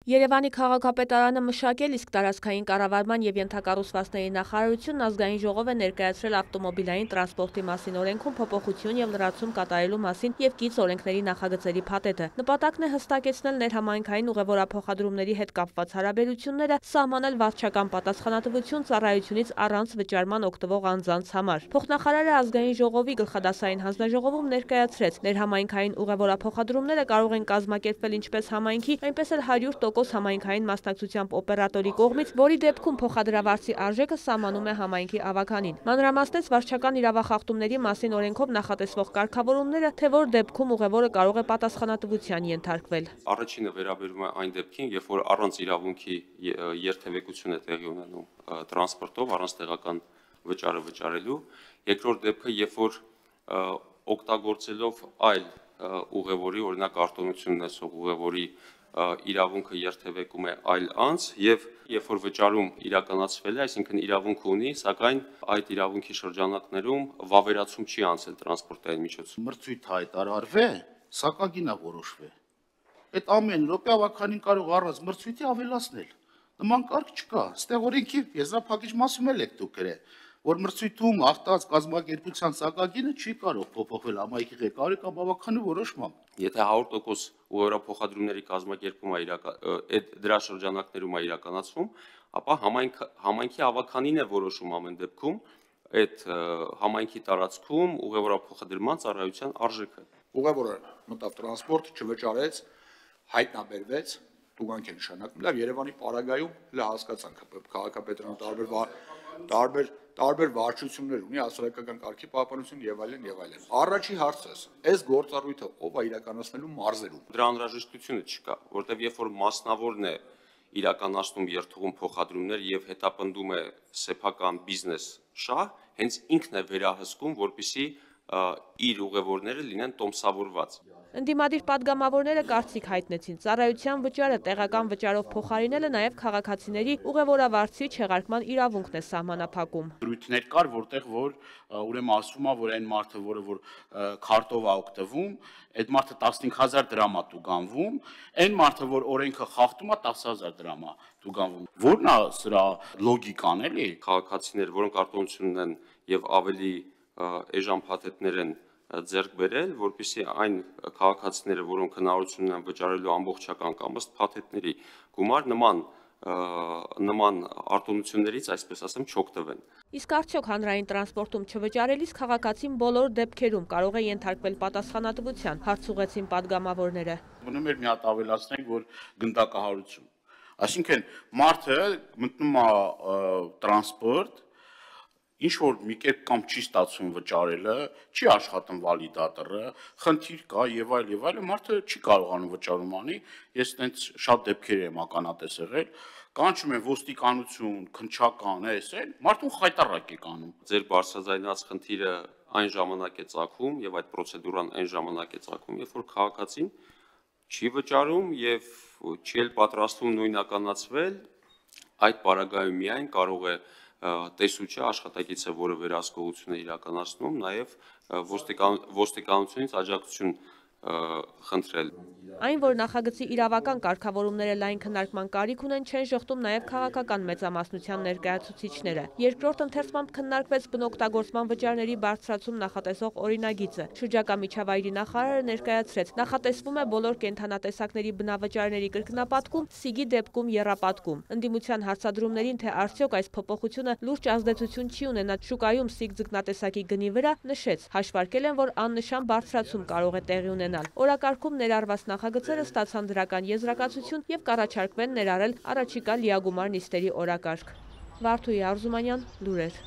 Երևանի քաղաքապետարանը մշակել, իսկ տարածքային կառավարման և ենթակառուցվածքների նախարարությունն ազգային ժողով է ներկայացրել ավտոմոբիլային տրանսպորտի մասին օրենքում փոփոխություն և լրացում կատարելու մասին և կից օրենքների նախագծերի փաթեթը։ Նպատակն է հստակեցնել ներհամայնքային ուղևորափոխադրումների հետ կապված հարաբերությունները, սահմանել վարչական պատասխանատվություն ծառայությունից առանց վճարման օգտվող անձանց համար։ Փոխնախարարը ազգային ժողովի գլխադասային հանձնաժողովում ներկայացրեց, ներհամայնքային ուղևորափոխադրումները կարող են կազմակերպվել ինչպես համայնքի, այնպես էլ 100% համայնքային մասնակցությամբ օպերատորի կողմից, որի դեպքում փոխադրավարձի արժեքը սահմանում է համայնքի ավականին։ Մանրամասնեց վարչական իրավախախտումների մասին օրենքով նախատեսվող կարգավորումները, թե որ դեպքում ուղևորը կարող է պատասխանատվության ենթարկվել։ Առաջինը վերաբերում է այն դեպքին, երբ որ առանց իրավունքի երթևեկություն է տեղի ունենում տրանսպորտով, առանց տեղական վճարը վճարելու։ Երկրորդ դեպքը, երբ որ օգտագործելով այլ ուղևորի, օրինակ արտոնություն ունեցող ուղևորի իրավունքը երթևեկում է այլ անձ եւ երբ որ վճարում իրականացվել է, այսինքն իրավունք ունի, սակայն այդ իրավունքի շրջանակներում վավերացում չի անցել տրանսպորտային միջոցում։ Մրցույթ հայտարարվե, սակագինը որոշվե։ Այդ ամեն րոպե ավականին կարող առանց մրցույթի ավելացնել։ Նման կարգ չկա։ Այստեղ օրենքի եզրափակիչ մասում էլ եք դուք գրել, որ մրցույթում ախտած կազմակերպության սակագինը չի կարող փոփոխվել համայնքի ղեկավարի կամ ավականի որոշմամբ։ Եթե 100% ուղևորափոխադրումների կազմակերպումը դրա շրջանակներում է իրականացվում, ապա համայնքի ավականին է որոշում ամեն դեպքում այդ համայնքի տարածքում ուղևորափոխադրման ծառայության արժեքը։ Ուղևորը մտավ տրանսպորտ, չվճարեց, հայտնաբերվեց, տուգանք է նշանակում, լավ Երևանի պարագայում հələ հասկացանք, քաղաքապետարանը տարբեր վարչություններ ունի, հասարակական կարգի պահպանություն եւ այլն։ Առաջի հարցս, այս գործառույթը ով է իրականացնելու մարզերում։ Դրա անհրաժեշտությունը չկա, որտեղ երբ որ մասնավորն է իրականացնում երթուղում փոխադրումներ եւ հետապնդում է սեփական բիզնես շահ, հենց ինքն է վերահսկում, որպեսզի իր ուղևորները լինեն տոմսավորված։ Ընդդիմադիր падգամավորները կարծիք հայտնեցին, ծառայության վճարը տեղական վճարով փոխարինելը նաև քաղաքացիների ուղևորավարձի չեղարկման իրավունքն է սահմանափակում։ Դրույթներ կար, որտեղ որ ուրեմն ասվում է, որ այն մարդը, որ քարտով է օգտվում, այդ մարդը 15000 դրամ է տուգանվում, այն մարդը, որ օրենքը խախտում է 10000 դրամ է տուգանվում։ Որն է սրա լոգիկան, էլի։ Քաղաքացիներ, որոնք արտոնություն ունեն եւ ավելի էժան փաթեթներ են ձեռք բերել, որպեսզի այն քաղաքացիները, որոնք հնարավորություն ունեն վճարելու ամբողջական կամ ըստ փաթեթների գումար նման արտոնություններից, այսպես ասեմ, չօգտվեն։ Իսկ արդյոք հանրային տրանսպորտում չվճարելիս քաղաքացին բոլոր դեպքերում կարող է ենթարկվել պատասխանատվության, հարց ուղղեցին падգամավորները։ Մնում էր մի հատ ավելացնենք, որ գնդակահարություն։ Այսինքն մարդը մտնում է տրանսպորտ, ինչ որ մի կերպ կամ չի ստացվում վճարելը, չի աշխատում վալիդատորը, խնդիր կա եւ այլ, մարդը չի կարողանում վճարում անի, ես տենց շատ դեպքեր եմ ականատես եղել, կանչում են ոստիկանություն, քննչական, էսել, մարդուն խայտարակ է կանում։ Ձեր բարձրաձայնած խնդիրը այն ժամանակ է ծագում եւ այդ պրոցեդուրան այն ժամանակ է ծագում, երբ որ քաղաքացին չի վճարում եւ չի էլ պատրաստվում նույնականացվել, այդ պարագայում միայն կարող է տեսուչը, աշխատակիցը, որը վերահսկողություն է իրականացնում, նաև ոստիկանությունից աջակցություն խնդրել։ Այն, որ նախագծի իրավական կարգավորումները լայն քննարկման կարիք ունեն, չեն ժխտում նաև քաղաքական մեծամասնության ներկայացուցիչները։ Երկրորդ ընթերցմամբ քննարկվեց բնօգտագործման վճարների բարձրացում նախատեսող օրինագիծը։ Շրջակա միջավայրի նախարարը ներկայացրեց, նախատեսվում է բոլոր կենդանատեսակների բնավճարների կրկնապատկում, սիգի դեպքում եռապատկում։ Ընդդիմության հարցադրումներին, թե արդյոք այս փոփոխությունը լուրջ ազդեցություն չի ունենա շուկայում սիգ ձկնատեսակի գնի վրա, նշեց, հաշվարկել են, որ աննշան բարձրացում կարող է տեղի ունենալ։ Օրակարգում ներառված նախագծերը ստացան դրական եզրակացություն և կառաջարկվեն ներառել առաջիկա լիագումար նիստերի օրակարգ։ Վարդուհի Արզումանյան, լուրեր։